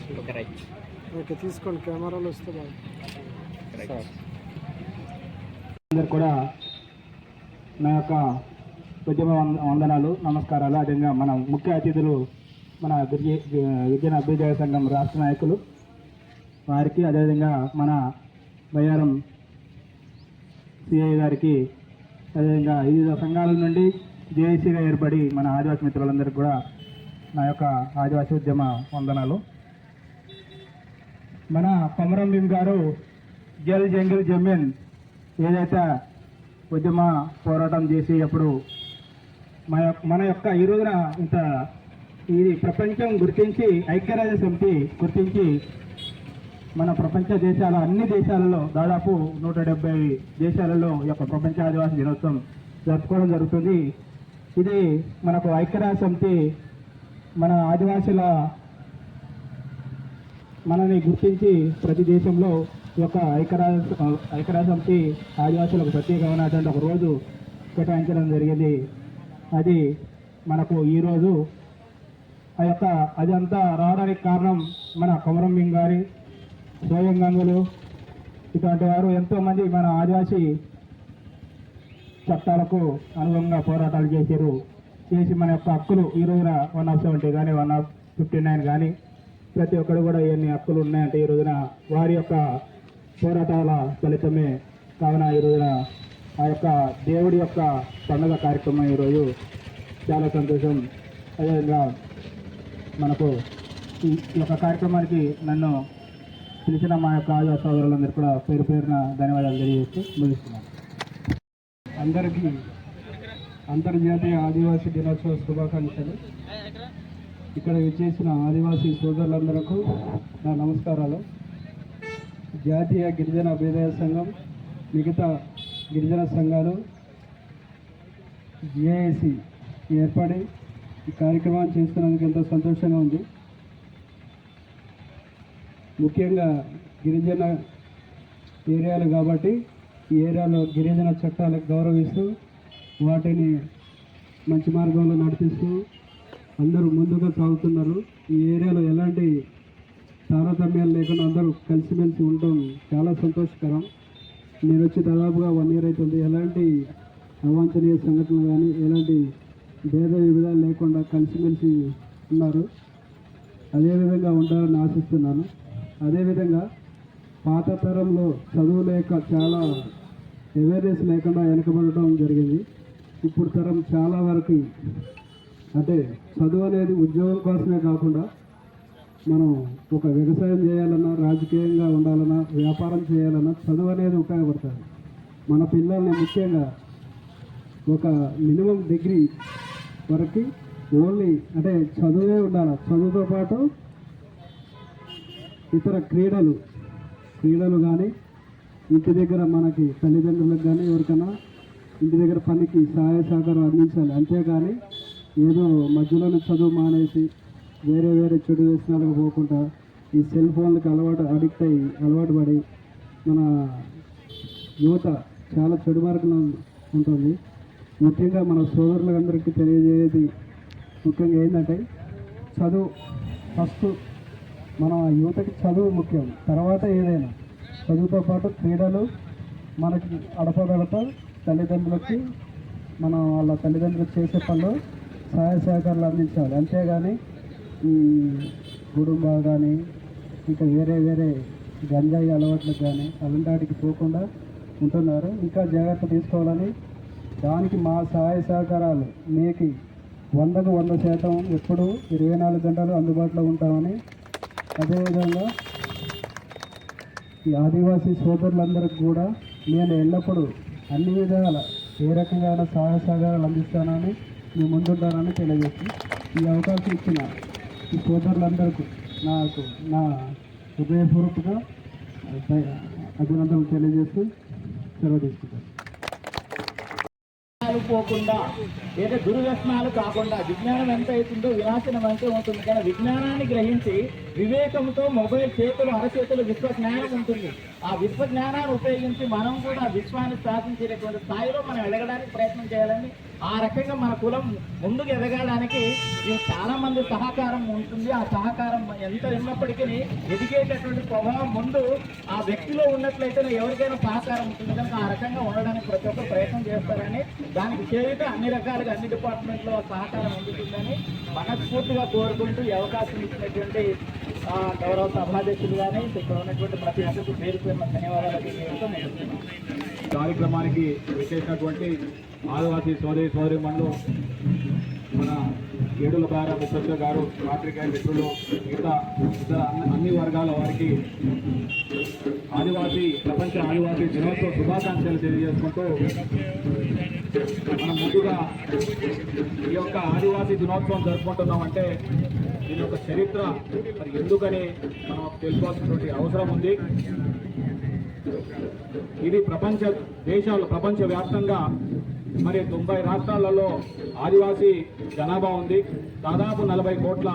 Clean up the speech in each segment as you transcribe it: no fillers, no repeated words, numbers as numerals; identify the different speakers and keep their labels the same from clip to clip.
Speaker 1: Okay తీసుకోండి, కెమెరాలు వస్తే
Speaker 2: అందరు కూడా నా యొక్క ఉద్యమ వందనాలు, నమస్కారాలు. అదేవిధంగా మన ముఖ్య అతిథులు మన గిరిజన అభ్యుదయ సంఘం రాష్ట్ర నాయకులు వారికి, అదేవిధంగా మన బయ్యారం సిఐ గారికి, అదేవిధంగా వివిధ సంఘాల నుండి జేఏసీగా ఏర్పడి మన ఆదివాసీ మిత్రులందరికీ కూడా నా యొక్క ఆదివాసీ ఉద్యమ వందనాలు. మన కొమరం భీమ్ గారు జల్ జంగిల్ జమీన్ ఏదైతే ఉద్యమ పోరాటం చేసి అప్పుడు మన యొక్క ఈ రోజున ఇంత ఇది ప్రపంచం గుర్తించి, ఐక్యరాజ్య సమితి గుర్తించి మన ప్రపంచ దేశాల అన్ని దేశాలలో దాదాపు 170 దేశాలలో ఈ యొక్క ప్రపంచ ఆదివాసీ దినోత్సవం జరుపుకోవడం జరుగుతుంది. ఇది మనకు ఐక్యరాజ్య సమితి మన ఆదివాసుల మనని గుర్తించి ప్రతి దేశంలో ఈ యొక్క ఐక్యరాజ్య సమితి ఆదివాసులకు ప్రత్యేకమైనటువంటి ఒక రోజు కేటాయించడం జరిగింది. అది మనకు ఈరోజు అదంతా రావడానికి కారణం మన కొమరం భీమ్ గారి, సోయం గంగులు ఇటువంటి వారు ఎంతోమంది మన ఆదివాసీ చట్టాలకు అనుగుణంగా పోరాటాలు చేసి మన యొక్క హక్కులు ఈ రోజున 170 కానీ 159 కానీ ప్రతి ఒక్కరు కూడా ఎన్ని హక్కులు ఉన్నాయంటే ఈ రోజున వారి యొక్క పోరాటాల ఫలితమే. కావున ఈ రోజున ఆ యొక్క దేవుడి యొక్క పండుగ కార్యక్రమం ఈరోజు చాలా సంతోషం. అదేవిధంగా మనకు ఈ యొక్క కార్యక్రమానికి నన్ను పిలిచిన మా యొక్క ఆదివాసీ సోదరులందరూ కూడా పేరు పేరున ధన్యవాదాలు తెలియజేస్తూ ముగిస్తున్నాను.
Speaker 1: అందరికీ అంతర్జాతీయ ఆదివాసీ దినోత్సవ శుభాకాంక్షలు. ఇక్కడ విచ్చేసిన ఆదివాసీ సోదరులందరకు నా నమస్కారాలు. జాతీయ గిరిజన అభ్యుదయ సంఘం, మిగతా గిరిజన సంఘాలు జేఏసీ ఏర్పడి ఈ కార్యక్రమాన్ని చేస్తున్నందుకు ఎంతో సంతోషంగా ఉంది. ముఖ్యంగా గిరిజన ఏరియాలు కాబట్టి ఈ ఏరియాలో గిరిజన చట్టాలకు గౌరవిస్తూ వాటిని మంచి మార్గంలో నడిపిస్తూ అందరూ ముందుగా సాగుతున్నారు. ఈ ఏరియాలో ఎలాంటి తారతమ్యాలు లేకుండా అందరూ కలిసిమెలిసి ఉండటం చాలా సంతోషకరం. నేను వచ్చి దాదాపుగా 1 year అవుతుంది. ఎలాంటి అవాంఛనీయ సంఘటనలు కానీ ఎలాంటి భేద విభేదాలు లేకుండా కలిసిమెలిసి ఉన్నారు. అదేవిధంగా ఉండాలని ఆశిస్తున్నాను. అదేవిధంగా పాత తరంలో చదువు లేక చాలా అవేర్నెస్ లేకుండా వెనకబడటం జరిగింది. ఇప్పుడు తరం చాలా వరకు అంటే చదువు అనేది ఉద్యోగం కోసమే కాకుండా మనం ఒక వ్యవసాయం చేయాలన్నా, రాజకీయంగా ఉండాలన్నా, వ్యాపారం చేయాలన్నా చదువు అనేది ఉపయోగపడుతుంది. మన పిల్లల్ని ముఖ్యంగా ఒక మినిమం డిగ్రీ వరకు ఓన్లీ అంటే చదువే ఉండాలి. చదువుతో పాటు ఇతర క్రీడలు కానీ ఇంటి దగ్గర మనకి తల్లిదండ్రులకు కానీ ఎవరికైనా ఇంటి దగ్గర పనికి సహాయ సహకారం అందించాలి. అంతేగాని ఏదో మధ్యలోనే చదువు మానేసి వేరే చెడు వ్యసనాలకు పోకుండా ఈ సెల్ ఫోన్లకు అలవాటు పడి మన యువత చాలా చెడు మార్గంలో ఉంటుంది. ముఖ్యంగా మన సోదరులందరికీ తెలియజేది ముఖ్యంగా ఏంటంటే చదువు ఫస్ట్. మన యువతకి చదువు ముఖ్యం, తర్వాత ఏదైనా. చదువుతో పాటు క్రీడలు మనకి అడపదడప తల్లిదండ్రులకి వాళ్ళ తల్లిదండ్రులకు చేసే పనులు సహాయ సహకారాలు అందించాలి. అంతేగాని ఈ గుడుంబా కానీ ఇంకా వేరే గంజాయి అలవాట్లకు కానీ అలాంటి వాటికి పోకుండా ఉంటున్నారు. ఇంకా జాగ్రత్త తీసుకోవాలని దానికి మా సహాయ సహకారాలు మీకు 100% ఎప్పుడు 24 గంటలు అందుబాటులో ఉంటామని, అదేవిధంగా ఈ ఆదివాసీ సోదరులందరికీ కూడా నేను ఎల్లప్పుడూ అన్ని విధాల ఏ రకంగా సహాయ సహకారాలు అందిస్తానని నేను ముందుంటానని తెలియజేసి ఈ అవకాశం ఇచ్చిన ఈ సోదరులందరికీ నాకు నా హృదయపూర్వక అభినందనలు తెలియజేస్తూ సెలవు తీసుకుంటాను.
Speaker 3: పోకుండా ఏదో దుర్వ్యసనాలు కాకుండా విజ్ఞానం ఎంత అవుతుందో వినాశనం అంతే ఉంటుంది. కానీ విజ్ఞానాన్ని గ్రహించి వివేకంతో మొబైల్ చేతులు అరచేతులు విశ్వజ్ఞానం ఉంటుంది. ఆ విశ్వజ్ఞానాన్ని ఉపయోగించి మనం కూడా విశ్వాన్ని స్థాపించేటటువంటి స్థాయిలో మనం ఎదగడానికి ప్రయత్నం చేయాలని ఆ రకంగా మన కులం ముందుకు ఎదగడానికి ఇది చాలా మంది సహకారం ఉంటుంది. ఆ సహకారం ఎంత ఉన్నప్పటికీ ఎదిగేటటువంటి స్వభావం ముందు ఆ వ్యక్తిలో ఉన్నట్లయితే ఎవరికైనా సహకారం ఉంటుంది కనుక ఆ రకంగా ఉండడానికి ప్రతి ఒక్కరు ప్రయత్నం చేస్తారని, దానికి చేయుట అన్ని రకాలుగా అన్ని డిపార్ట్మెంట్లో సహకారం అందుతుందని మనస్ఫూర్తిగా కోరుకుంటూ ఈ అవకాశం ఇచ్చినటువంటి గౌరవ సభాధ్యక్షులు కానీ ఇక్కడ ఉన్నటువంటి ప్రతి ఒక్కరికి పేరు పేరున ధన్యవాదాలు తెలియజేస్తూ
Speaker 2: కార్యక్రమానికి విశేషమైనటువంటి ఆదివాసీ సోదరిమణులు మన ఏడుల బార ముఖ్య గారు, పాత్రికేయ మిత్రులు, మిగతా ఇతర అన్ని వర్గాల వారికి ప్రపంచ ఆదివాసీ దినోత్సవ శుభాకాంక్షలు తెలియజేసుకుంటూ మనం ముందుగా ఈ యొక్క ఆదివాసీ దినోత్సవం జరుపుకుంటున్నామంటే దీని యొక్క చరిత్ర మరి ఎందుకని మనం తెలుసుకోవాల్సినటువంటి అవసరం ఉంది. ఇది ప్రపంచవ్యాప్తంగా మరి 90 రాష్ట్రాలలో ఆదివాసీ జనాభా ఉంది. దాదాపు 40 కోట్ల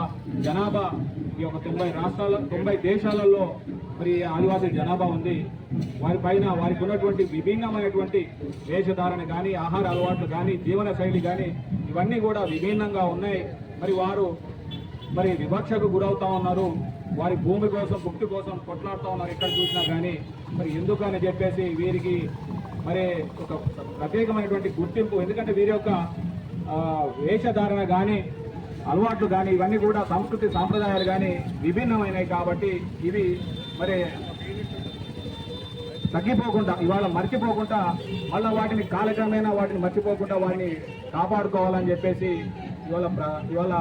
Speaker 2: జనాభా ఈ యొక్క 90 దేశాలలో మరి ఆదివాసీ జనాభా ఉంది. వారికి ఉన్నటువంటి విభిన్నమైనటువంటి వేషధారణ కానీ, ఆహార అలవాట్లు కానీ, జీవన శైలి కానీ ఇవన్నీ కూడా విభిన్నంగా ఉన్నాయి. వారు వివక్షకు గురవుతా ఉన్నారు. వారి భూమి కోసం, భుక్తి కోసం కొట్లాడుతూ ఉన్నారు ఎక్కడ చూసినా కానీ. ఎందుకని చెప్పేసి వీరికి ఒక ప్రత్యేకమైనటువంటి గుర్తింపు, ఎందుకంటే వీరి యొక్క వేషధారణ కానీ, అలవాట్లు కానీ ఇవన్నీ కూడా సంస్కృతి సాంప్రదాయాలు కానీ విభిన్నమైనవి కాబట్టి ఇవి తగ్గిపోకుండా, ఇవాళ మర్చిపోకుండా, మళ్ళీ వాటిని కాలక్రమేణా వాటిని మర్చిపోకుండా వాటిని కాపాడుకోవాలని చెప్పేసి ఇవాళ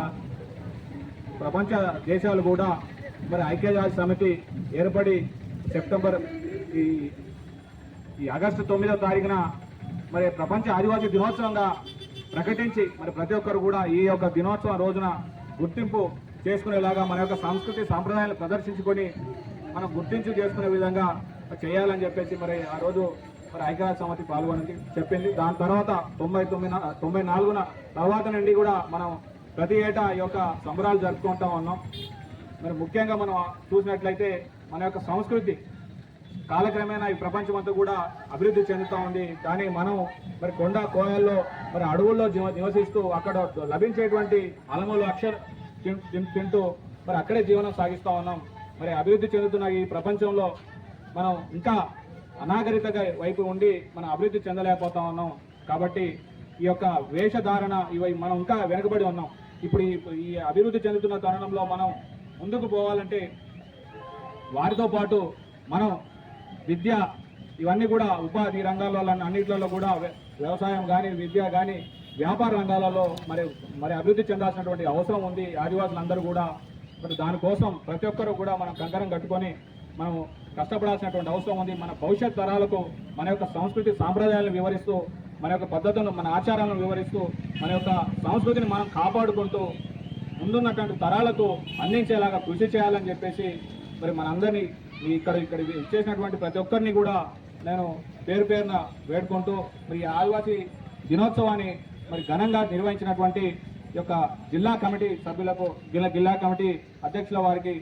Speaker 2: ప్రపంచ దేశాలు కూడా ఐక్యరాజ్య సమితి ఏర్పడి సెప్టెంబర్ ఈ ఆగస్టు 9వ తారీఖున ప్రపంచ ఆదివాసీ దినోత్సవంగా ప్రకటించి ప్రతి ఒక్కరు కూడా ఈ యొక్క దినోత్సవం రోజున గుర్తింపు చేసుకునేలాగా మన యొక్క సంస్కృతి సాంప్రదాయాలు ప్రదర్శించుకొని మనం గుర్తింపు చేసుకునే విధంగా చేయాలని చెప్పేసి ఆ రోజు ఐక్యరాజ్య సమితి పాల్గొని చెప్పింది. దాని తర్వాత 94న తర్వాత నుండి కూడా మనం ప్రతి ఏటా ఈ యొక్క సంబరాలు జరుపుకుంటా ఉన్నాం. ముఖ్యంగా మనం చూసినట్లయితే మన యొక్క సంస్కృతి కాలక్రమేణా ఈ ప్రపంచమంతా కూడా అభివృద్ధి చెందుతూ ఉంది. కానీ మనం కొండ కోయల్లో అడవుల్లో నివసిస్తూ అక్కడ లభించేటువంటి అలములు అక్షర తింటూ అక్కడే జీవనం సాగిస్తూ ఉన్నాం. అభివృద్ధి చెందుతున్న ఈ ప్రపంచంలో మనం ఇంకా అనాగరికత వైపు ఉండి మనం అభివృద్ధి చెందలేకపోతా ఉన్నాం. కాబట్టి ఈ యొక్క వేషధారణ ఇవి మనం ఇంకా వెనుకబడి ఉన్నాం. ఇప్పుడు ఈ అభివృద్ధి చెందుతున్న తరుణంలో మనం ముందుకు పోవాలంటే వారితో పాటు మనం విద్య ఇవన్నీ కూడా ఉపాధి రంగాల్లో అన్నింటిలో కూడా వ్యవసాయం కానీ, విద్య కానీ, వ్యాపార రంగాలలో మరి అభివృద్ధి చెందాల్సినటువంటి అవసరం ఉంది. ఆదివాసులందరూ కూడా దానికోసం ప్రతి ఒక్కరూ కూడా మనం కంకణం కట్టుకొని మనం కష్టపడాల్సినటువంటి అవసరం ఉంది. మన భవిష్యత్ తరాలకు మన యొక్క సంస్కృతి సాంప్రదాయాలను వివరిస్తూ, మన యొక్క పద్ధతులను, మన ఆచారాలను వివరిస్తూ, మన యొక్క సంస్కృతిని మనం కాపాడుకుంటూ ముందున్నటువంటి తరాలకు అందించేలాగా కృషి చేయాలని చెప్పేసి మనందరినీ ఇక్కడ ఇచ్చేసినటువంటి ప్రతి ఒక్కరిని కూడా నేను పేరు పేరున వేడుకుంటూ ఈ ఆదివాసీ దినోత్సవాన్ని ఘనంగా నిర్వహించినటువంటి యొక్క జిల్లా కమిటీ సభ్యులకు, జిల్లా కమిటీ అధ్యక్షుల వారికి,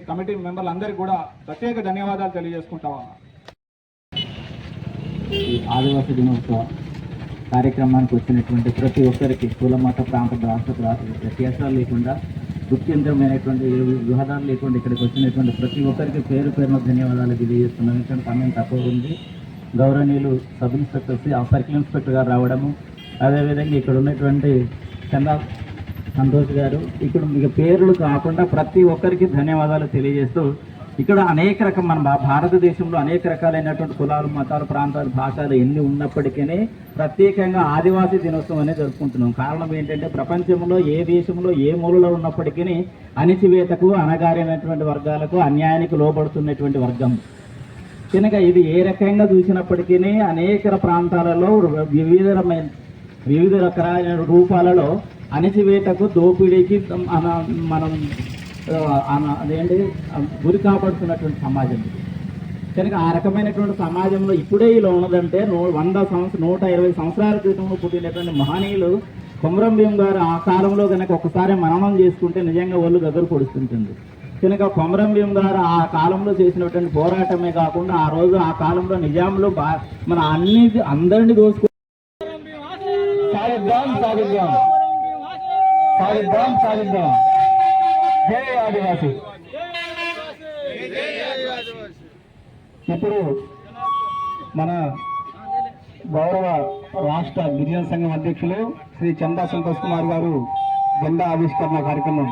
Speaker 2: కమిటీ మెంబర్లందరికీ కూడా ప్రత్యేక ధన్యవాదాలు తెలియజేసుకుంటాము.
Speaker 3: ఈ ఆదివాసీ దినోత్సవ కార్యక్రమానికి వచ్చినటువంటి ప్రతి ఒక్కరికి కుల, మత, ప్రాంత, భాష వ్యత్యాసాలు లేకుండా, గుర్తించమైనటువంటి వివాదాలు లేకుండా ఇక్కడికి వచ్చినటువంటి ప్రతి ఒక్కరికి పేరు పేరున ధన్యవాదాలు తెలియజేస్తున్నాం. ఎందుకంటే సమయం తక్కువ ఉంది. గౌరవనీయులు సబ్ ఇన్స్పెక్టర్ సర్కిల్ ఇన్స్పెక్టర్ గారు రావడము, అదేవిధంగా ఇక్కడ ఉన్నటువంటి చందా సంతోష్ గారు, ఇక్కడ మీకు పేర్లు కాకుండా ప్రతి ఒక్కరికి ధన్యవాదాలు తెలియజేస్తూ, ఇక్కడ అనేక రకం మన భారతదేశంలో అనేక రకాలైనటువంటి కులాలు, మతాలు, ప్రాంతాలు, భాషలు ఎన్ని ఉన్నప్పటికీ ప్రత్యేకంగా ఆదివాసీ దినోత్సవం అనేది జరుపుకుంటున్నాం. కారణం ఏంటంటే ప్రపంచంలో ఏ దేశంలో ఏ మూలలో ఉన్నప్పటికీ అణిచివేతకు, అణగారినటువంటి వర్గాలకు, అన్యాయానికి లోబడుతున్నటువంటి వర్గం కనుక ఇది ఏ రకంగా చూసినప్పటికీ అనేక ప్రాంతాలలో వివిధ రకాలైన రూపాలలో అణిచివేతకు, దోపిడీకి మనం అదేంటి గురి కాబడుతున్నటువంటి సమాజం. కనుక ఆ రకమైనటువంటి సమాజంలో ఇప్పుడే ఇలా ఉన్నదంటే 120 సంవత్సరాల క్రితంలో పుట్టినటువంటి మహనీయులు కొమరం భీం గారు ఆ కాలంలో కనుక ఒకసారి మననం చేసుకుంటే నిజంగా ఒళ్ళు గదరు పొడుస్తుంటుంది. కనుక కొమరం భీం గారు ఆ కాలంలో చేసినటువంటి పోరాటమే కాకుండా ఆ రోజు ఆ కాలంలో నిజాంలో మన అందరినీ దోచుకు
Speaker 2: సాగిద్దాం సాగిద్దాం సాగిద్దాం. జై ఆదివాసి. ఇప్పుడు మన గౌరవ రాష్ట్ర గిరిజన సంఘం అధ్యక్షులు శ్రీ చందా సంతోష్ కుమార్ గారు జెండా ఆవిష్కరణ కార్యక్రమం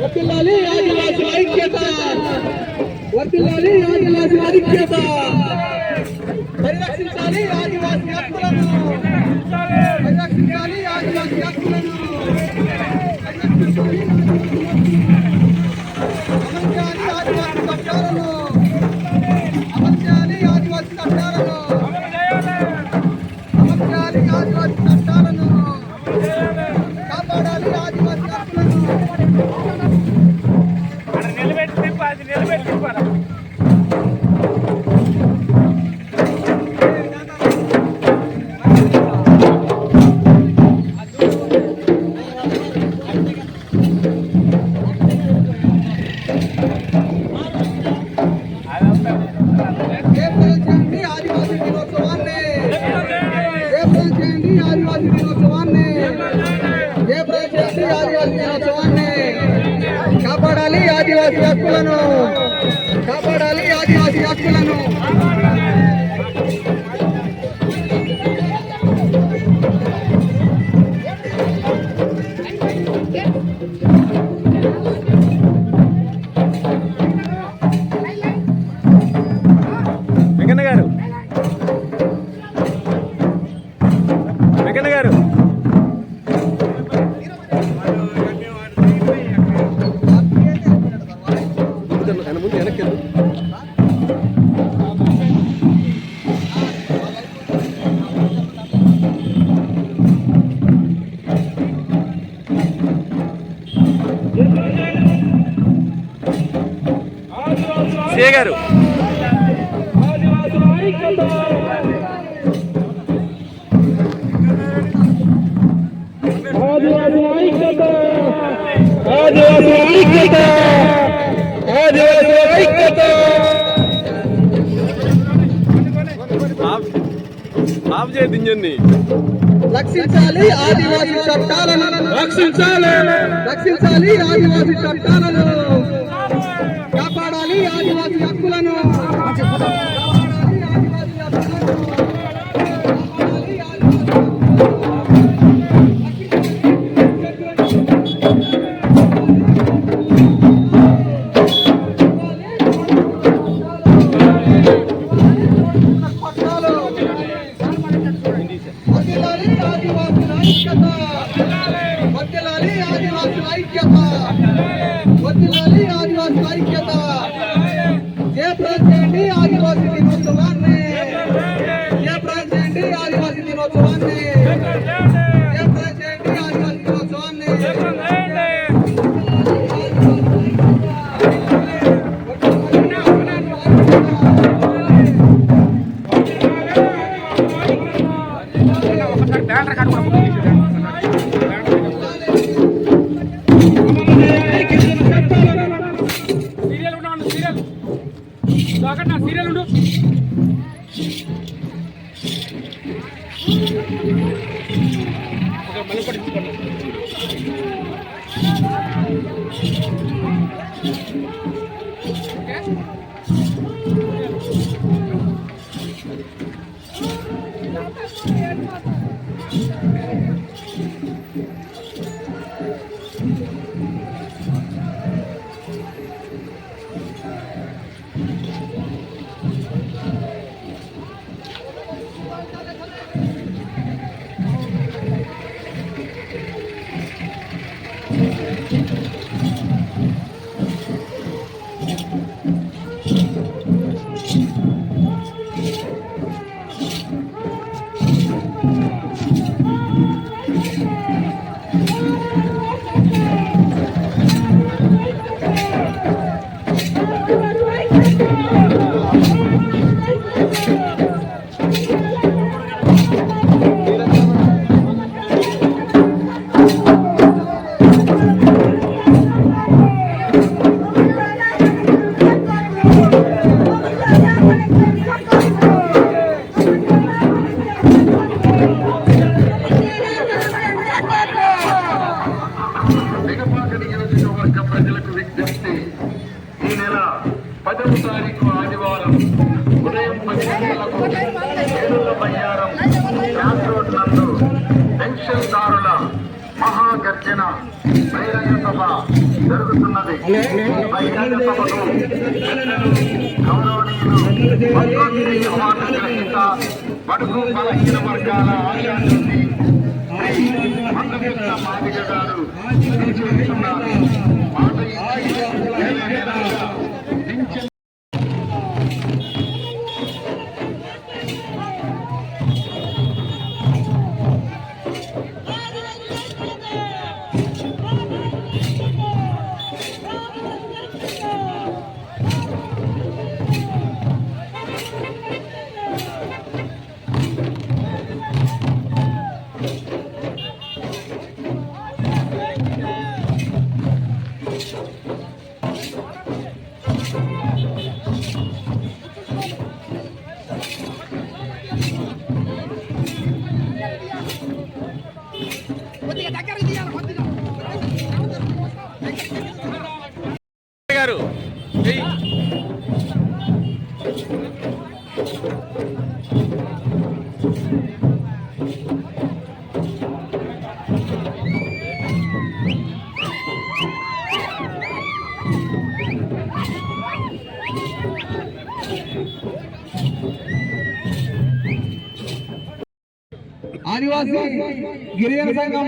Speaker 2: వర్ధిల్లాలి ఆదివాసీ ఐక్యత. వర్ధిల్లాలి ఆదివాసీ ఐక్యత. పరిరక్షించాలి ఆదివాసీ హక్కులను. పరిరక్షించాలి ఆదివాసీ హక్కులను. అమర్చాలి ఆదివాసీ చట్టాలను. అమర్చాలి ఆదివాసీ చట్టాలను. అమర్చాలి ఆదివాసీ చట్టాలను. కాపాడాలి ఆదివాసీ హక్కులను. కాపాడాలి ఆదివాసీ హక్కులను. కాపాడాలి ఆదివాసీ హక్కులను. వెంకన్న గారు ముందు వెనక్కి సే గారు రక్షించాలి ఆదివాసీ చట్టాలను. రక్షించాలి ఆదివాసీ చట్టాలను. కాపాడాలి ఆదివాసీ హక్కులను. వర్ధిల్లాలి ఆదివాసీ ఐక్యత. వర్ధిల్లాలి ఆదివాసీ ఐక్యత. జయప్రదం చేయండి ఆదివాసీ దినోత్సవాన్ని. జయప్రదం చేయండి ఆదివాసీ దినోత్సవాన్ని. జయప్రదం చేయండి ఆదివాసీ దినోత్సవాన్ని.
Speaker 4: ప్రజలకు విజ్ఞప్తి, ఈ నెల 10వ తారీఖు ఆదివారం ఉదయం 10 గంటలకు ఏడుల బయ్యారం గ్రాస్ రోడ్ నందు పెన్షన్దారుల మహాగర్జన బహిరంగ సభ జరుగుతున్నది. బహిరంగ సభకు గౌరవనీయులు పద్మశ్రీ అవార్డు గ్రహీత బడుగు బలహీన వర్గాల ఆశాజ్యోతి శ్రీ మందకృష్ణ మాదిగ గారు చేస్తున్నారు. మాట పింఛన్
Speaker 5: గారు
Speaker 2: ఆదివాసీ గిరిజన సంఘం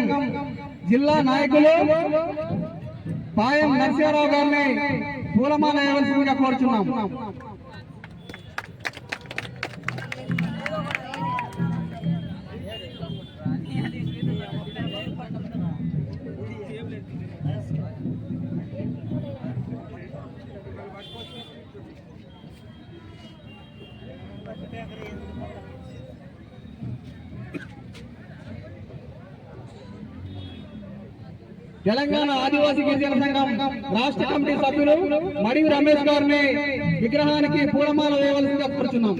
Speaker 2: జిల్లా నాయకులు పాయం నరసింహారావు గారిని పూలమాల వేయవలసిందిగా కోరుచున్నాం. తెలంగాణ ఆదివాసీ గిరిజన సంఘం రాష్ట్ర కమిటీ సభ్యులు మడివి రమేష్ గారిని విగ్రహానికి పూలమాల వేయవలసిందిగా కోరుచున్నాం.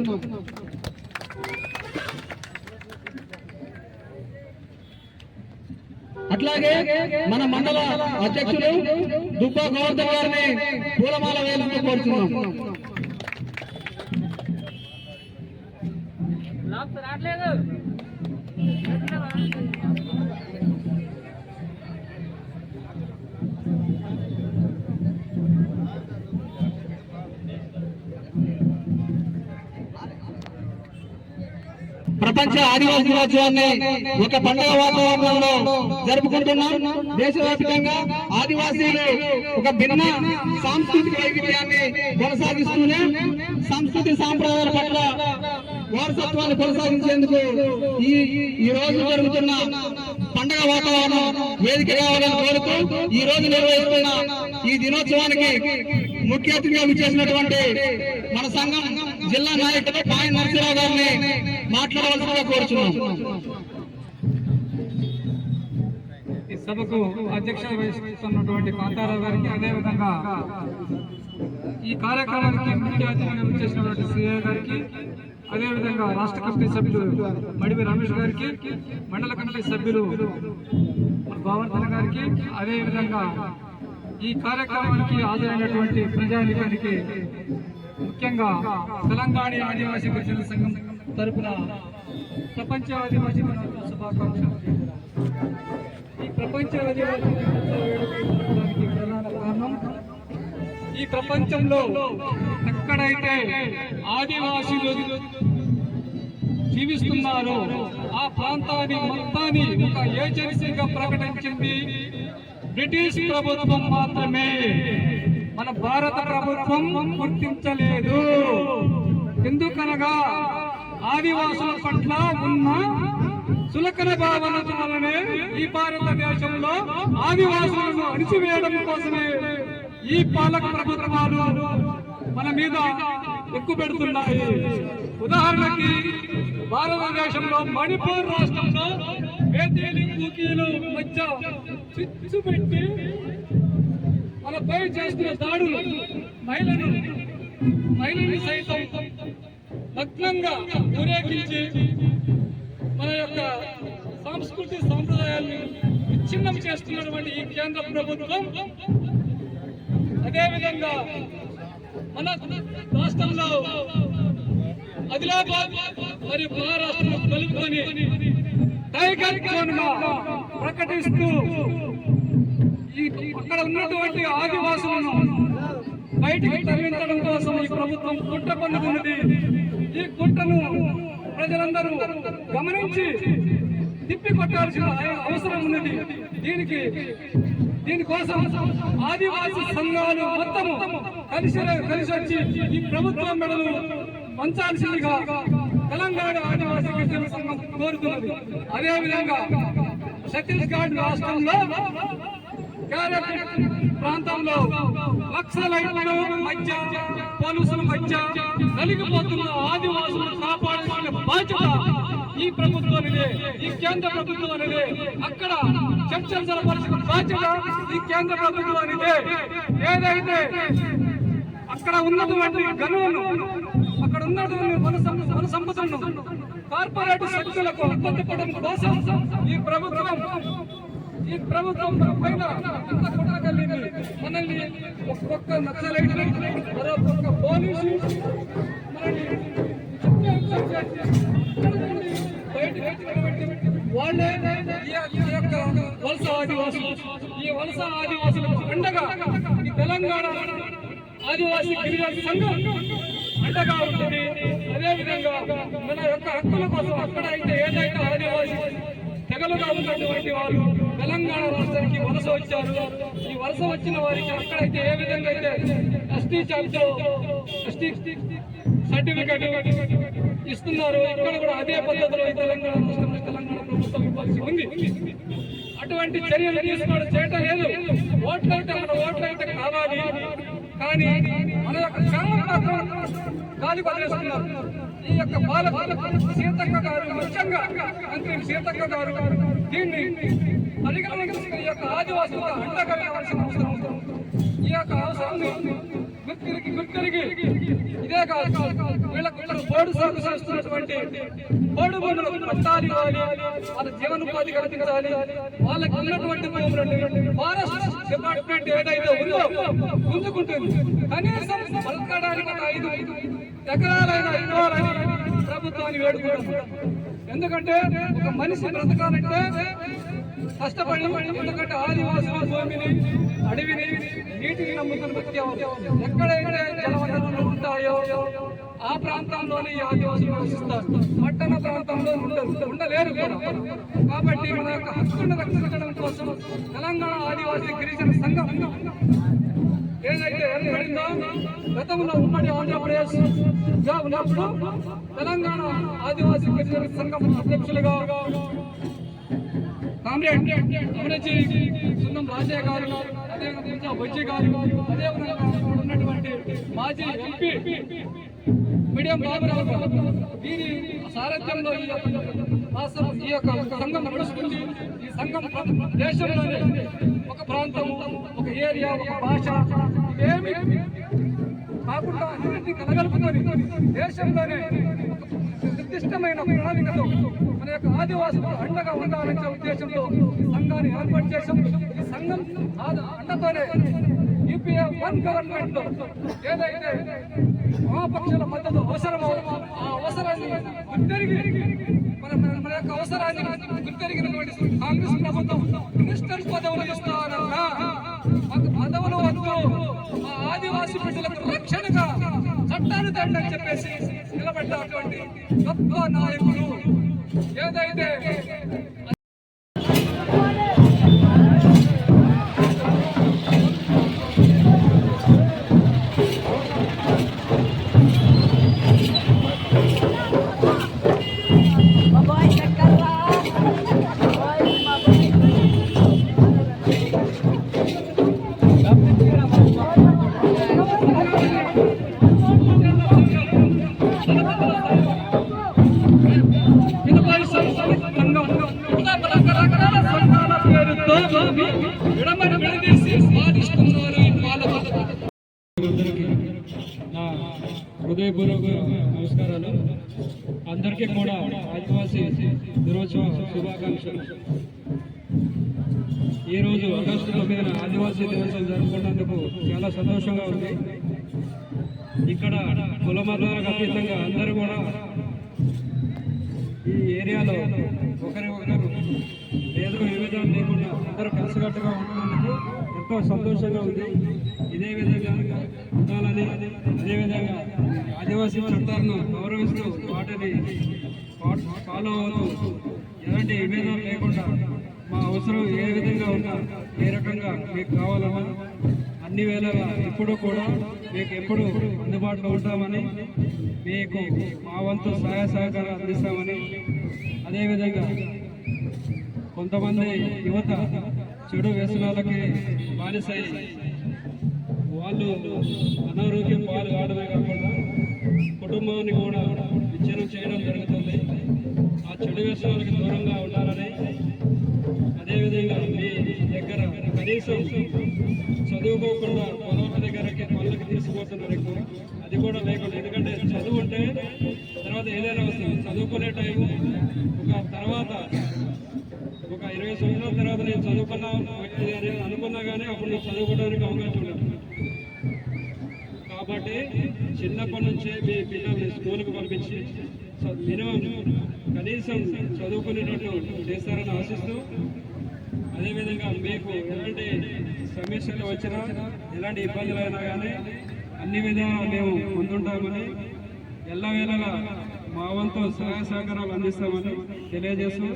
Speaker 2: అట్లాగే మన మండల అధ్యక్షులు దుబ్బా గోవర్ధన్ గారిని పూలమాల వేయాలని కోరుచున్నాం. ప్రపంచ ఆదివాసీ దినోత్సవాన్ని ఒక పండుగ వాతావరణంలో జరుపుకుంటున్నాం. దేశవ్యాప్తంగా ఆదివాసీలు ఒక భిన్న సాంస్కృతిక వైవిధ్యాన్ని కొనసాగిస్తూనే సంస్కృతి సాంప్రదాయాల పట్ల వారసత్వాన్ని కొనసాగించేందుకు ఈ రోజు జరుగుతున్న పండుగ వాతావరణం వేదిక కావాలని కోరుతూ ఈ రోజు నిర్వహిస్తున్న ఈ దినోత్సవానికి ముఖ్య అతిథిగా విచ్చేసినటువంటి మన సంఘం జిల్లా నాయకులు పాయం నరసింహారావు గారిని మాట్లాడవలసిందిగా కోరుచున్నాం.
Speaker 6: ఈ సభకు అధ్యక్షత వహిస్తున్నటువంటి కాంతారావు గారికి, అదేవిధంగా ఈ కార్యక్రమానికి ముఖ్య అతిథిగా విచ్చేసినటువంటి సిఐ గారికి, అదేవిధంగా రాష్ట్ర కమిటీ సభ్యులు మడివి రమేష్ గారికి, మండల కమిటీ సభ్యులు గోవర్ధన్ గారికి, అదేవిధంగా ఈ కార్యక్రమానికి హాజరైనటువంటి ప్రజానికానికి, ముఖ్యంగా తెలంగాణ ఆదివాసీ గిరిజన సంఘం తరపున ప్రపంచ ఆదివాసీ దినోత్సవ శుభాకాంక్షలు. ఈ ప్రపంచ ఆదివాసీ దినోత్సవానికి ప్రధాన కారణం, ఈ ప్రపంచంలో ఎక్కడైతే ఆదివాసీలు జీవిస్తున్నారో ఆ ప్రాంతాన్ని మొత్తాన్ని ఒక ఏజెన్సీగా ప్రకటించింది బ్రిటిష్ ప్రభుత్వం మాత్రమే, మన భారత ప్రభుత్వం గుర్తించలేదు. ఎందుకనగా ఆదివాసుల పట్ల ఉన్న సులకన భావన వలనే ఈ భారతదేశంలో ఆదివాసులను అణిచివేయడం కోసమే ఈ పాలక ప్రభుత్వాలు మన మీద ఎక్కువ పెడుతున్నాయి. ఉదాహరణకి భారతదేశంలో మణిపూర్ రాష్ట్రంలో వేతేలి కూకీలు మధ్య చిచ్చు పెట్టి మనపై చేస్తున్న దాడులు మహిళని సైతం నగ్నంగా ఊరేగించి మన యొక్క సంస్కృతి సాంప్రదాయాన్ని విచ్ఛిన్నం చేస్తున్నటువంటి ఈ కేంద్ర ప్రభుత్వం అదేవిధంగా మన రాష్ట్రంలో ఆదిలాబాద్ మరియు మహారాష్ట్రను కలుపుకొని టైగర్ జోన్ గా ప్రకటిస్తూ అక్కడ ఉన్నటువంటి ఆదివాసులను బయటికి తరలించడం కోసం ఈ ప్రభుత్వం కుట్ర పన్నుతున్నది. ఈ కుట్రను ప్రజలందరూ గమనించి తిప్పికొట్టాల్సిన అవసరం ఉన్నది. దీనికోసం ఆదివాసీ సంఘాలు మొత్తము కలిసి వచ్చి ఈ ప్రభుత్వం మెడలు పంచాల్సిందిగా తెలంగాణ ఆదివాసీ గిరిజన సంఘం కోరుతున్నది. అదేవిధంగా ఛత్తీస్గఢ్ రాష్ట్రంలో ప్రాంతంలో లక్షల మధ్య పోలీసుల మధ్య నలిగిపోతున్న ఆదివాసులను కాపాడాల్సిన బాధ్యత ఈ ప్రభుత్వానిదే, ఈ కేంద్ర ప్రభుత్వానిదే. అక్కడ చర్చలు జరపాల్సిన బాధ్యత ఈ కేంద్ర ప్రభుత్వానిదే. ఏదైతే అక్కడ ఉన్నటువంటి గనులను, అక్కడ ఉన్నటువంటి వన సంపదను కార్పొరేట్ శక్తులకు అప్పచెప్పడం కోసం ఈ ప్రభుత్వం పైన ఎంత కుట్రకెళ్ళింది. మనల్ని ఒక్కొక్క నక్సలైట్ని, మరొక పోలీసు వాళ్ళే ఈ యొక్క వలస ఆదివాసులు, ఈ వలస ఆదివాసులకు అండగా ఈ తెలంగాణ ఆదివాసీ గిరిజన సంఘం అండగా ఉంటుంది. అదేవిధంగా మన యొక్క హక్కుల కోసం అక్కడ అయితే ఏదైతే ఆదివాసీ తెగలుగా ఉన్నటువంటి వారు తెలంగాణ రాష్ట్రానికి వలస వచ్చారు. ఈ వలస వచ్చిన వారికి అక్కడైతే ఏ విధంగా అయితే ఎస్టీ సర్టిఫికేట్ ఇస్తున్నారు, ఇక్కడ కూడా అదే పద్ధతిలో ఈ తెలంగాణ ప్రభుత్వం ఇవ్వాల్సి ఉంది. అటువంటి చర్యలు తీసుకోవడం చేయటం లేదు. ఓట్లయితే అక్కడ ఓట్లయితే కావాలి, కానీ మన యొక్క గ్రామం మాత్రం గాలి వదిలేస్తున్నారు. ఈ యొక్క సీతక్క గారు, ముఖ్యంగా మంత్రి సీతక్క గారు దీన్ని పరిగణలోకి ఈ యొక్క ఆదివాసులకు అండగా వేయవలసిన అవసరం ఉంది. ఈ యొక్క అవసరాన్ని గుర్తిరిగి ఇదే కాదు, వీళ్ళకు బోర్డు సాగు చేస్తున్నటువంటి బోర్డు భూములకు పట్టాలు ఇవ్వాలి, వాళ్ళ జీవనోపాధి కల్పించాలి. వాళ్ళకి ఉన్నటువంటి భూములని ఫారెస్ట్ డిపార్ట్మెంట్ ఏదైతే ఉందో గుంజుకుంటుంది. కనీసం పలకడానికి 5 ఎకరాలైనా ఇవ్వాలని ప్రభుత్వాన్ని వేడుకుంటున్నాం. ఎందుకంటే ఒక మనిషి బ్రతకాలంటే కష్టపడి, ఎందుకంటే ఆదివాసుల భూమిని, అడవిని, నీటిని నమ్ముకుని బతికేవారు. ఎక్కడైతే జలవనరులు ఉంటాయో ఆ ప్రాంతంలోనే ఈ ఆదివాసులు నివసిస్తారు. పట్టణ ప్రాంతంలో ఉండలేరు కూడా. కాబట్టి మన యొక్క హక్కులను రక్షించడం కోసం తెలంగాణ ఆదివాసీ గిరిజన సంఘం ఏదైతే ఏర్పడిందో, గతంలో ఉమ్మడి ఆంధ్రప్రదేశ్ గా ఉన్నప్పుడు తెలంగాణ ఆదివాసీ గిరిజన సంఘం అధ్యక్షులుగా కామ్రేడ్ అమరజీ సున్నం రాజయ్య గారు, అదేవిధంగా బజ్జీ గారు, అదేవిధంగా ఉన్నటువంటి మాజీ ఎంపీ మీడియం బాబురావు గారు, దీని సారథ్యంలో ఈ యొక్క సంఘం నడుస్తుంది. ఈ సంఘం దేశంలోనే ఒక ప్రాంతము, ఒక ఏరియా, ఒక భాష ఏమి కాకుండా అన్నింటినీ కలగలుపుకొని దేశంలోనే నిర్దిష్టమైన ప్రణాళికతో మన యొక్క ఆదివాసులు అండగా ఉండాలనే ఉద్దేశంతో సంఘాన్ని ఏర్పాటు చేశాం. ఈ సంఘం అండతోనే యూపీఏ 1 గవర్నమెంట్ లో ఏదైతే వామపక్షుల మద్దతు అవసరమో ఆ అవసరాన్ని గుర్తెరిగి మన యొక్క అవసరాన్ని గుర్తెరిగినటువంటి కాంగ్రెస్ ప్రభుత్వం మినిస్టర్ పదవులు ఇస్తారన్నా మాకు పదవులు వద్దు, ఆ ఆదివాసీ ప్రజలకు రక్షణగా చట్టాలు తండని చెప్పేసి నిలబడ్డటువంటి గొప్ప నాయకులు ఏదైతే అందరికీ కూడా ఆదివాసీ దినోత్సవ శుభాకాంక్షలు. ఈరోజు ఆగస్టు 9న ఆదివాసీ దినోత్సవం జరుపుకున్నందుకు చాలా సంతోషంగా ఉంది. ఇక్కడ కుల మతాలకు అతీతంగా అందరూ కూడా ఈ ఏరియాలో ఒకరికొకరు ఏదో విభేదాలు లేకుండా అందరూ కలిసికట్టుగా ఉంటున్నందుకు ఎంతో సంతోషంగా ఉంది. ఇదే విధంగా ఉండాలని, అదేవిధంగా ఆదివాసీ చట్టాలను గౌరవిస్తూ వాటిని ఫాలో అవుతూ ఎలాంటి విభేదాలు లేకుండా మా అవసరం ఏ విధంగా ఉన్నా ఏ రకంగా మీకు కావాలన్నా అన్ని వేళలా ఎప్పుడూ కూడా మీకు ఎప్పుడు అందుబాటులో ఉంటామని, మీకు మా వంతు సహాయ సహకారం అందిస్తామని, అదేవిధంగా కొంతమంది యువత చెడు వ్యసనాలకి బానిసై వాళ్ళు అనారోగ్యం పాలు కావడమే కాకుండా కుటుంబాన్ని కూడా విచ్ఛిన్నం చేయడం జరుగుతుంది. ఆ చెడు వ్యసనాలకు దూరంగా ఉండాలని, అదేవిధంగా మీ దగ్గర కనీసం చదువుకోకుండా పొలాల దగ్గరకి పనులకు తీసుకుపోతున్నారు ఎక్కువ, అది కూడా లేకుండా. ఎందుకంటే చదువు ఉంటే తర్వాత ఏదైనా వస్తుంది. చదువుకునే టైం తర్వాత ఒక 20 సంవత్సరాల తర్వాత నేను చదువుకున్నా అనుకున్నా కానీ అప్పుడు నేను చదువుకోవడానికి అవకాశం ఉండదు. కాబట్టి చిన్నప్పటి నుంచే మీ పిల్లల్ని స్కూల్కి పంపించి మినిమం కనీసం చదువుకునేటట్టు చేస్తారని ఆశిస్తూ, అదేవిధంగా మీకు ఎలాంటి సమస్యలు వచ్చినా ఎలాంటి ఇబ్బందులు అయినా కానీ అన్ని విధాలా మేము ముందుంటామని, ఎల్లవేళలా మా వంతు సహాయ సహకారాలు అందిస్తామని తెలియజేస్తూ,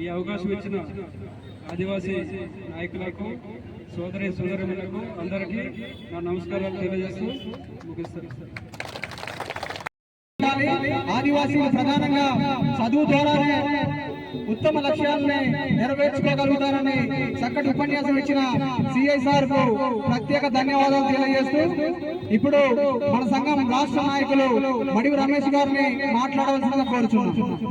Speaker 6: ఈ అవకాశం ఇచ్చిన ఆదివాసీ నాయకులకు, సోదరులకు అందరికీ నా నమస్కారాలు తెలియజేస్తూ ముగిస్తారు.
Speaker 7: ఆదివాసీలు ప్రధానంగా చదువు ద్వారానే ఉత్తమ లక్ష్యాలని నెరవేర్చుకోగలుగుతారని చక్కటి ఉపన్యాసం ఇచ్చిన సిఐ సార్ కు ప్రత్యేక ధన్యవాదాలు తెలియజేస్తూ, ఇప్పుడు మన సంఘం రాష్ట్ర నాయకులు మడివి రమేష్ గారిని మాట్లాడవలసిందిగా కోరుచున్నాం.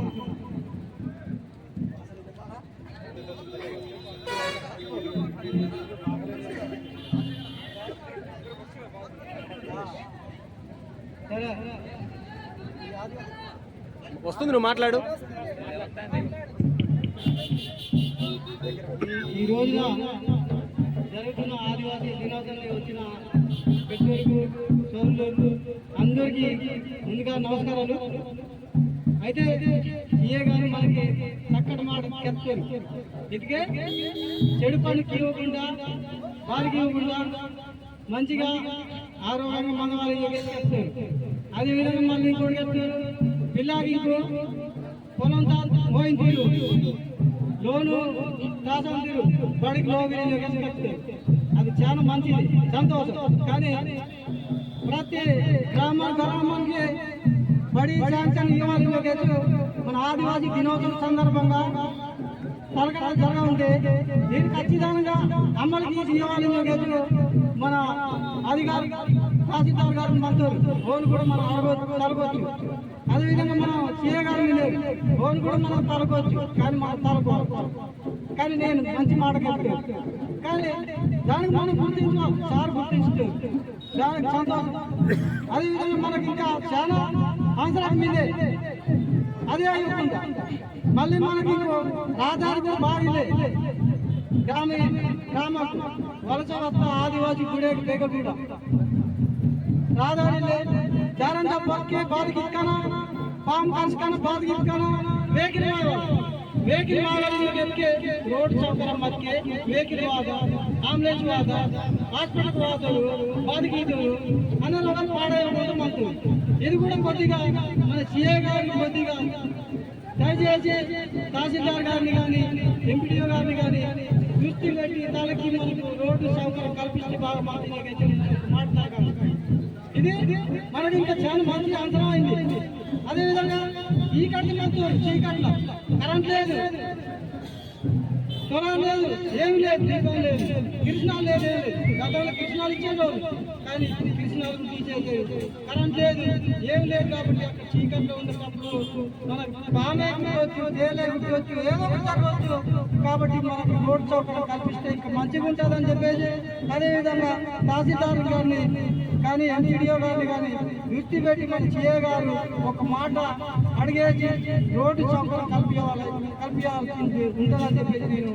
Speaker 5: వస్తుంది, నువ్వు మాట్లాడు.
Speaker 7: ఈ రోజున జరుగుతున్న ఆదివాసీ దినోత్సవానికి వచ్చిన పెద్దలకు, సోదరులకు అందరికీ ముందుగా నమస్కారాలు. అయితే ఏ గారు మనకి చక్కటి మాట చెప్తారు. ఇదికే చెడు పనికి ఇవ్వకుండా, వారికి ఇవ్వకుండా మంచిగా ఆరోగ్యంగా మంగళవాళ్ళు చెప్తారు. అదేవిధంగా మళ్ళీ ఇంకోటి చెప్తారు, పిల్లాకి ఇంకో పొలం మోయించు, లోను దాసంతులు బడికి లోకి చెప్తారు. అది చాలా మంచిది, సంతోషం. కానీ ప్రతి గ్రామానికి బడి శాంక్షన్ ఇవ్వాలి. మన ఆదివాసీ దినోత్సవం సందర్భంగా తలకట్ట జరగ ఉంటే దీన్ని ఖచ్చితంగా అమలు తీసి ఇవ్వాలి. మన అధికారి తహసీల్దార్ గారు మంత్రులు ఓళ్ళు కూడా మనం తలకొచ్చు. అదేవిధంగా మనం సీఏ గారిని లేదు ఓళ్ళు కూడా మనం తలకొచ్చు, కానీ మనం తలకోవాలి. కానీ నేను మంచి మాట చెప్తాను, కానీ దానికి మనం గుర్తించాం, సార్ గుర్తించు, దానికి సంతోషం. అదేవిధంగా మనకి ఇంకా చాలా అవసరం మీదే అదే అయ్యుందా. మళ్ళీ మనకి రాజధాని కూడా బాగా గ్రామ వలస వస్త ఆదివాసీ గుడే కూడా రాజధాని ಜಾರಂತ ಬಗ್ಗೆ ಬಾದಿಗೆ ಇಟ್ಕನ ಪಾಮ್ ಕಾಣಿಸ್ಕನ ಬಾದಿಗೆ ಇಟ್ಕನ ವೆಹಿಕಲ್ ಮಾಡೋದಕ್ಕೆ ರೋಡ್ ಸೌಕರ್ಯ ಮತ್ತೆ ವೆಹಿಕಲ್ ವಾದ ಆಂಬುಲೆನ್ಸ್ ವಾದ హాస్పిటల్ వాదలు బాదికి ఇద్దరు అన్నలు పాడైపోవడం మంత్రులు. ఇది కూడా కొద్దిగా మన సీఏ గారిని కొద్దిగా దయచేసి తహసీల్దార్ గారిని కానీ ఎంపీడీఓ గారిని కానీ దృష్టి పెట్టి తలకి రోడ్డు సౌకర్యం కల్పించి బాగా మాట్లాడాలి. ఇది మనకి ఇంకా చాలా మంచి అంచనా అయింది. అదేవిధంగా ఈ కట్ల మొత్తం చీకట్ల కరెంట్ లేదు, పొలం లేదు, ఏమి లేదు, దీపం లేదు, కృష్ణాలు లేదు. గతంలో కృష్ణాలు ఇచ్చేవారు, కానీ కృష్ణాలు తీసేది. కరెంట్ లేదు, ఏమి లేదు. కాబట్టి అక్కడ చీకట్లో ఉన్నప్పుడు మనకు బాగా వచ్చు, దేలే వచ్చు, ఏదో ఒకటి జరగవచ్చు. కాబట్టి మనకు రోడ్ సౌకర్యం కల్పిస్తే ఇంకా మంచిగా ఉంటుందని చెప్పేసి, అదేవిధంగా తహసీల్దార్ గారిని కానీ ఎంపీడీఓ గారు కానీ దృష్టి పెట్టి మన సిఏ గారు ఒక మాట అడిగేసి రోడ్డు చౌకలు కల్పించాల్సి ఉంటుందని చెప్పేసి నేను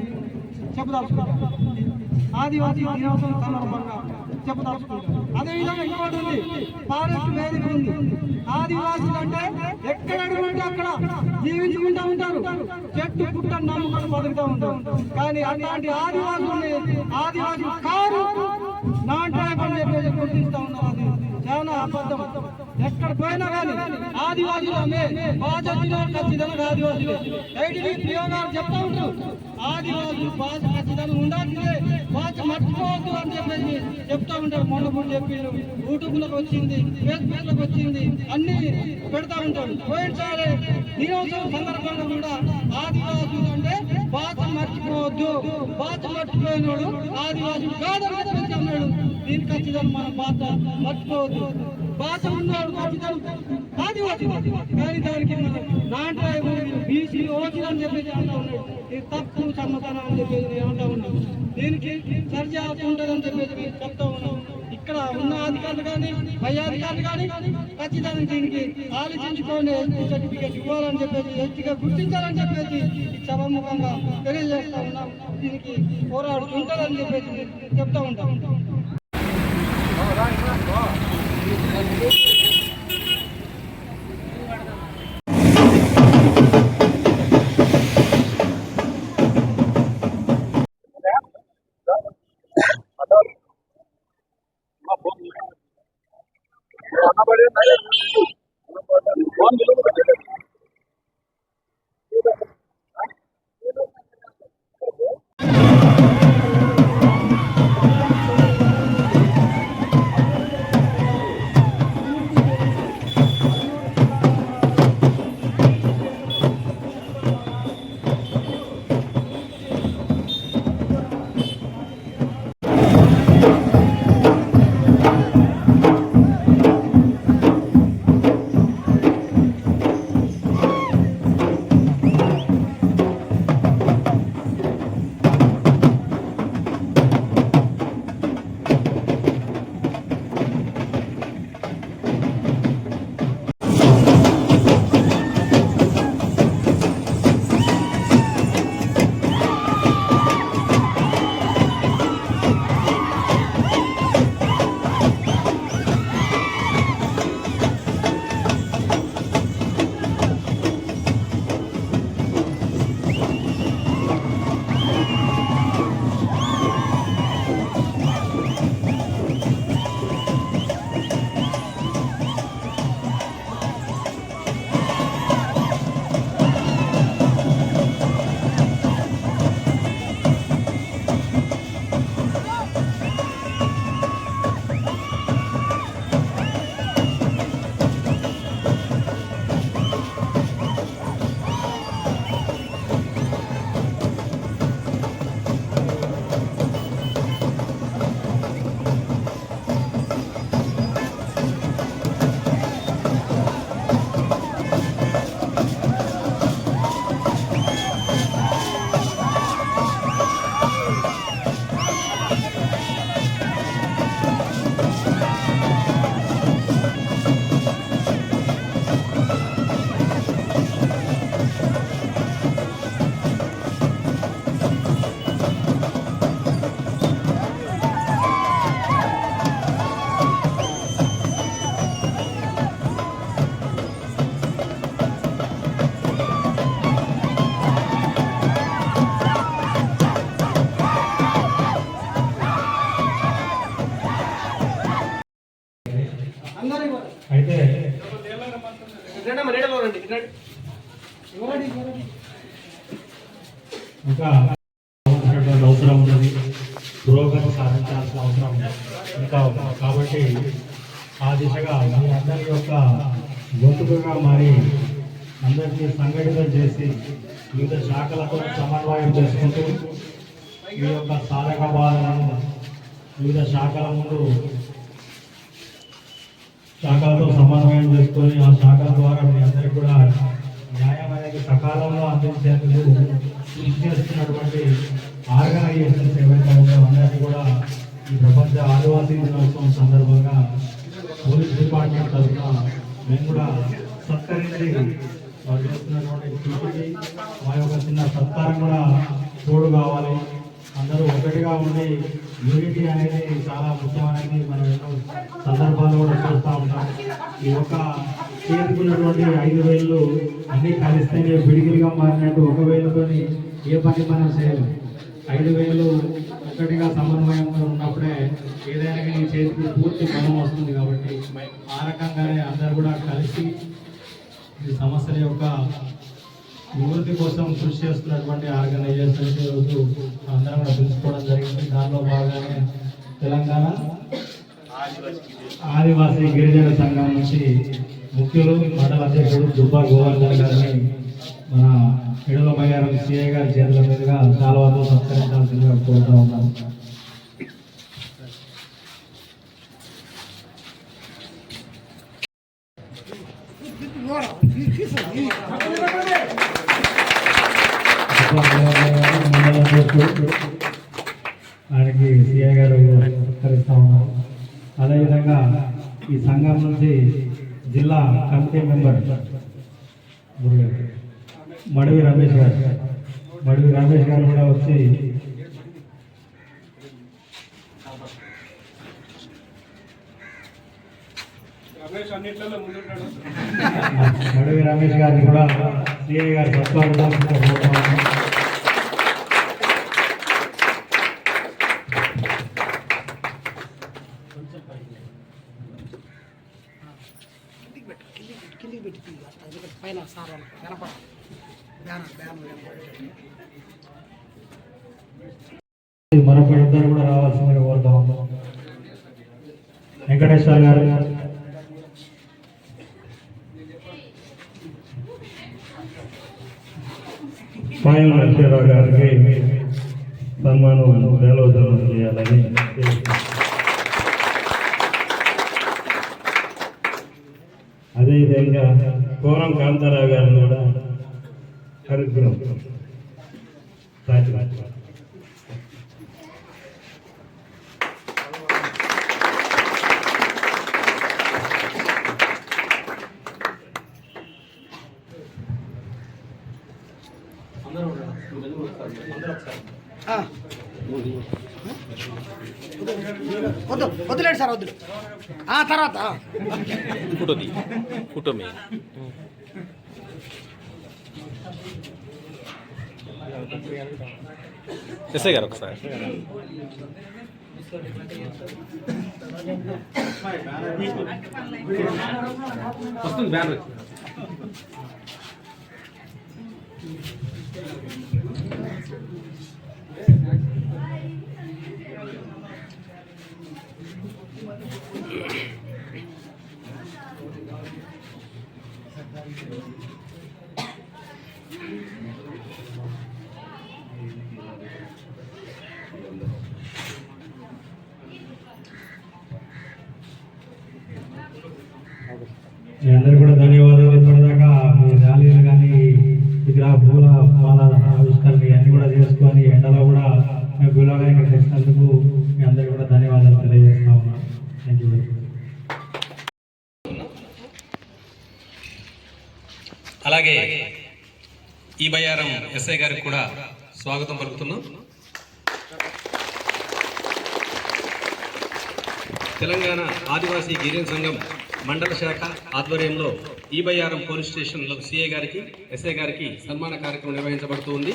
Speaker 7: చెప్పదలుచుకుంటాను. ఆదివాసీ దినోత్సవం సందర్భంగా చెప్పదలుచుకుంటాను. అదేవిధంగా ఇంకోటి ఉంది, ఫారెస్ట్ వేదిక ఉంది. ఆదివాసులు అంటే ఎక్కడ అడుగుంటే అక్కడ జీవించుకుంటూ ఉంటారు, చెట్టు పుట్ట నమ్ముకొని బతుకుతూ ఉంటారు. కానీ అలాంటి ఆదివాసుల్ని ఆదివాసులు కారు నాటకం చెప్పేసి గుర్తిస్తూ ఉన్నారు. అది చాలా అబద్ధం. ఎక్కడ పోయినా కానీ ఆదివాసులమే భాష ఖచ్చితంగా ఆదివాసులే. బయటికి ప్రయోగాలు చెప్తా ఉంటారు, ఆదివాసులు భాష ఖచ్చితంగా ఉండాల్సిందే, భాష మర్చిపోవద్దు అని చెప్పేసి చెప్తా ఉంటారు. మొన్న చెప్పిండు, యూట్యూబ్లోకి వచ్చింది, ఫేస్బుక్లోకి వచ్చింది, అన్ని పెడతా ఉంటాడు. పోయినసారి దినోత్సవం సందర్భంగా కూడా ఆదివాసులు అంటే భాష మర్చిపోవద్దు, భాష మర్చిపోయినాడు ఆదివాసులు కాదని అన్నాడు. దీనికి ఖచ్చితంగా మన భాష మర్చిపోవద్దు, భాష ఉన్నాడు ఖచ్చితంగా ఆదివాసి. కానీ దానికి నాట్రాయ బీసీ ఓసీ అని చెప్పేసి అంటా ఉన్నాడు. ఇది తప్పు సమ్మతనం అని చెప్పేసి అంటా ఉన్నాడు. దీనికి సరిచేయాల్సి ఉంటుందని చెప్పేసి చెప్తా ఉన్నాం. ఇక్కడ ఉన్న అధికారులు కానీ పై అధికారులు కానీ ఖచ్చితంగా దీనికి ఆలోచించుకొని సర్టిఫికేట్ ఇవ్వాలని చెప్పేసి, ఎస్టీగా గుర్తించాలని చెప్పేసి సభాముఖంగా తెలియజేస్తా ఉన్నాం. దీనికి పోరాడుతుంటారని చెప్పేసి చెప్తా ఉంటాం.
Speaker 2: అయితే ఇంకా అవసరం ఉన్నది, పురోగతి సాధించాల్సిన అవసరం ఇంకా ఉంది. కాబట్టి ఆ దిశగా మీ అందరి యొక్క గొంతుకగా మారి అందరినీ సంఘటితం చేసి వివిధ శాఖలతో సమన్వయం చేసుకుంటూ మీ యొక్క సాధక బాధలను వివిధ శాఖల ముందు శాఖలతో సమన్వయం చేసుకొని ఆ శాఖల ద్వారా మీ అందరికీ కూడా న్యాయం అనేది సకాలంలో అందించేందుకు కృషి చేస్తున్నటువంటి ఆర్గనైజేషన్స్ ఏవైతే ఉన్నాయో అందరినీ కూడా ఈ ప్రపంచ ఆదివాసీ దినోత్సవం సందర్భంగా పోలీస్ డిపార్ట్మెంట్ తరఫున మేము కూడా సత్కరించి వాళ్ళు చేస్తున్నటువంటి కృషికి మా యొక్క చిన్న సత్కారం కూడా తోడు కావాలి. అందరూ ఒకటిగా ఉండి యూనిటీ అనేది చాలా ముఖ్యమైనది. మనం ఎన్నో సందర్భాలు కూడా చూస్తూ ఉంటాం. ఈ యొక్క చేరుకున్నటువంటి 5,000 అన్నీ కలిస్తేనే విడిగిరిగా మారినట్టు 1,000తో ఏ పని మనం చేయలేం. 5,000 ఒకటిగా సమన్వయంగా ఉన్నప్పుడే ఏదైనా కానీ చేతికి పూర్తి బలం వస్తుంది. కాబట్టి ఆ రకంగానే అందరూ కూడా కలిసి ఈ సమస్యల యొక్క నివృత్తి కోసం కృషి చేస్తున్నటువంటి ఆర్గనైజేషన్స్ ఈరోజు అందరం కూడా పిలుచుకోవడం జరిగింది. దానిలో భాగంగానే తెలంగాణ ఆదివాసీ గిరిజన సంఘం నుంచి ముఖ్యులు మండల అధ్యక్షుడు దుబ్బా గోవర్ధన్ గారిని మన ఎడల బయ్యారం సిఐ గారి చేతుల మీదుగా శాలువాతో సత్కరించాల్సిందిగా కోరుతూ ఉన్నాం. ఆయనకి సిఐ గారు సత్కరిస్తా ఉన్నారు. అదేవిధంగా ఈ సంఘం నుంచి జిల్లా కమిటీ మెంబర్ మడివి రమేష్ గారు కూడా వచ్చి మడివి రమేష్ గారిని కూడా సిఐ గారు సత్కారం. మరొక ఇద్దరు కూడా రావాల్సిందిగా కోరుతా ఉన్నాం. వెంకటేశ్వర గారు, పాయం నరసింహరావు గారికి సన్మానం వేలోజనం చేయాలని అదేవిధంగా కోరం కాంతారావు గారిని కూడా కలుపుకున్నాం.
Speaker 7: వద్దులేండి సార్, వద్దు. తర్వాత
Speaker 5: ఫోటో మీ ఎస్ఐ గారు ఒకసారి వస్తుంది బ్యానర్.
Speaker 2: మీ అందరూ కూడా ధన్యవాదాలు. ఇప్పటిదాకా మీ ర్యాలీలు కానీ విగ్రహ పూల మాల ఆవిష్కరణ అన్ని కూడా చేసుకొని ఎండలో కూడా మేము గులాగా ఇక్కడ తెచ్చినందుకు మీ అందరికీ కూడా ధన్యవాదాలు తెలియజేస్తా ఉన్నాను. Thank you very much.
Speaker 8: అలాగే ఈ బయ్యారం ఎస్ఐ గారికి కూడా స్వాగతం పలుకుతున్నాం. తెలంగాణ ఆదివాసీ గిరిజన సంఘం మండల శాఖ ఆధ్వర్యంలో ఈ బయ్యారం పోలీస్ స్టేషన్లో సిఐ గారికి ఎస్ఐ గారికి సన్మాన కార్యక్రమం నిర్వహించబడుతూ ఉంది.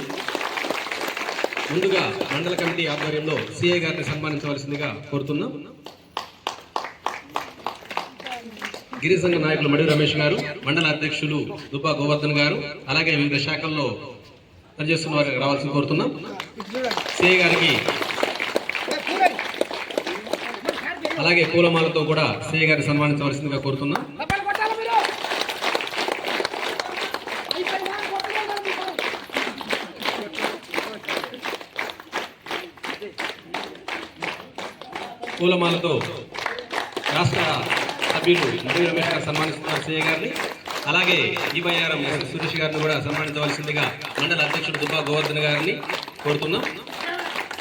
Speaker 8: ముందుగా మండల కమిటీ ఆధ్వర్యంలో సిఐ గారిని సన్మానించవలసిందిగా కోరుతున్నాం. గిరిజన సంఘ నాయకులు మడివి రమేష్ గారు, మండల అధ్యక్షులు దుబ్బా గోవర్ధన్ గారు, అలాగే వివిధ శాఖల్లో పనిచేస్తున్న వారికి రావాల్సింది కోరుతున్నాం. సిఐ గారికి అలాగే పూలమాలతో కూడా సిఐ గారిని సన్మానించవలసిందిగా కోరుతున్నాం. పూలమాలతో రాష్ట్ర సభ్యులు మడివి రమేష్ గారు సన్మానిస్తున్నారు సిఐ గారిని. అలాగే ఈ బయ్యారం సురేష్ గారిని కూడా సన్మానించవలసిందిగా మండల అధ్యక్షుడు దుబ్బా గోవర్ధన్ గారిని కోరుతున్నాం.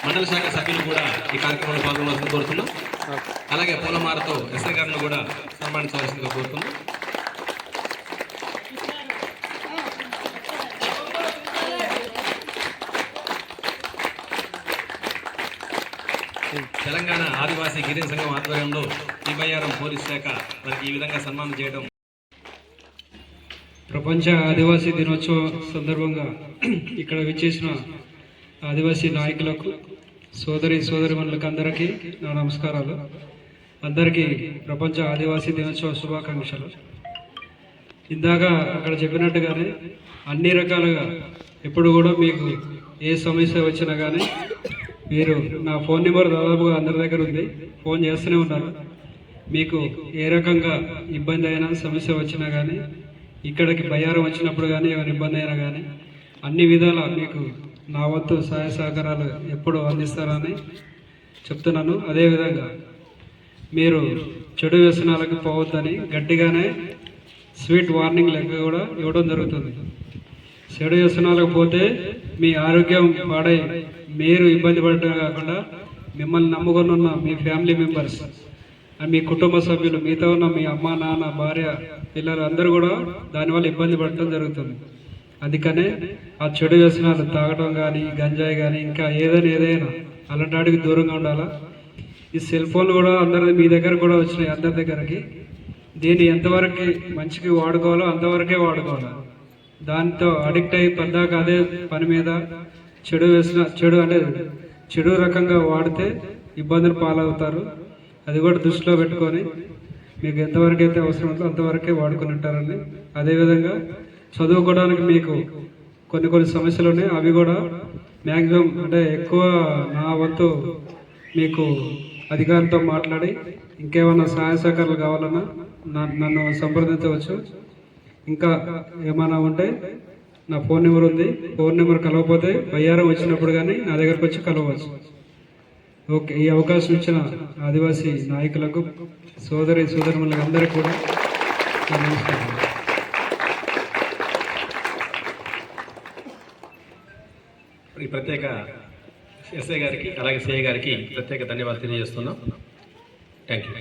Speaker 8: మండల శాఖ సభ్యులు కూడా ఈ కార్యక్రమంలో పాల్గొనవలసింది కోరుతున్నాం. అలాగే పూలమాలతో ఎస్ఐ గారిని కూడా సన్మానించవలసిందిగా కోరుతున్నాం. తెలంగాణ ఆదివాసీ గిరిజన సంఘం ఆధ్వర్యంలో ఈ బయ్యారం పోలీస్ శాఖ మనకి ఈ విధంగా సన్మానం చేయడం.
Speaker 6: ప్రపంచ ఆదివాసీ దినోత్సవం సందర్భంగా ఇక్కడ విచ్చేసిన ఆదివాసీ నాయకులకు సోదరిమణులకు అందరికీ నా నమస్కారాలు. అందరికీ ప్రపంచ ఆదివాసీ దినోత్సవ శుభాకాంక్షలు. ఇందాక అక్కడ చెప్పినట్టుగానే అన్ని రకాలుగా ఎప్పుడు కూడా మీకు ఏ సమస్య వచ్చినా కానీ మీరు నా ఫోన్ నెంబర్ దాదాపుగా అందరి దగ్గర ఉంది, ఫోన్ చేస్తూనే ఉన్నారు. మీకు ఏ రకంగా ఇబ్బంది అయినా సమస్య వచ్చినా కానీ ఇక్కడికి బయ్యారం వచ్చినప్పుడు కానీ ఏమైనా ఇబ్బంది అయినా కానీ అన్ని విధాలా మీకు నా వంతు సహాయ సహకారాలు ఎప్పుడు అందిస్తారని చెప్తున్నాను. అదేవిధంగా మీరు చెడు వ్యసనాలకు పోవద్దని గట్టిగానే స్వీట్ వార్నింగ్ లెక్క కూడా ఇవ్వడం జరుగుతుంది. చెడు వ్యసనాలకు పోతే మీ ఆరోగ్యం పాడై మీరు ఇబ్బంది పడటమే కాకుండా మిమ్మల్ని నమ్ముకొని ఉన్న మీ ఫ్యామిలీ మెంబర్స్, మీ కుటుంబ సభ్యులు, మీతో ఉన్న మీ అమ్మ నాన్న భార్య పిల్లలు అందరూ కూడా దానివల్ల ఇబ్బంది పడటం జరుగుతుంది. అందుకనే ఆ చెడు వ్యసనాలు తాగడం కానీ గంజాయి కానీ ఇంకా ఏదైనా అలాంటి వాటికి దూరంగా ఉండాలా. ఈ సెల్ ఫోన్లు కూడా అందరి మీ దగ్గర కూడా వచ్చినాయి, అందరి దగ్గరకి. దీన్ని ఎంతవరకు మంచికి వాడుకోవాలో అంతవరకే వాడుకోవాలి. దాంతో అడిక్ట్ అయ్యి పద్దాక అదే పని మీద చెడు రకంగా వాడితే ఇబ్బందులు పాలవుతారు. అది కూడా దృష్టిలో పెట్టుకొని మీకు ఎంతవరకు అయితే అవసరం ఉందో అంతవరకే వాడుకొని ఉంటారండి. అదేవిధంగా చదువుకోవడానికి మీకు కొన్ని సమస్యలు ఉన్నాయి, అవి కూడా మ్యాక్సిమం అంటే ఎక్కువ నా వంతు మీకు అధికారులతో మాట్లాడి ఇంకేమైనా సహాయ సహకారాలు కావాలన్నా నన్ను సంప్రదించవచ్చు. ఇంకా ఏమైనా ఉంటే నా ఫోన్ నెంబర్ ఉంది, ఫోన్ నెంబర్ కలవకపోతే బయ్యారం వచ్చినప్పుడు కానీ నా దగ్గరకు వచ్చి కలవచ్చు. ఓకే, ఈ అవకాశం ఇచ్చిన ఆదివాసీ నాయకులకు సోదరిమణులకు అందరికీ కూడా నమస్కారం.
Speaker 8: ఈ ప్రత్యేక ఎస్ఐ గారికి అలాగే సిఐ గారికి ప్రత్యేక ధన్యవాదాలు తెలియజేస్తున్నాం. Thank you.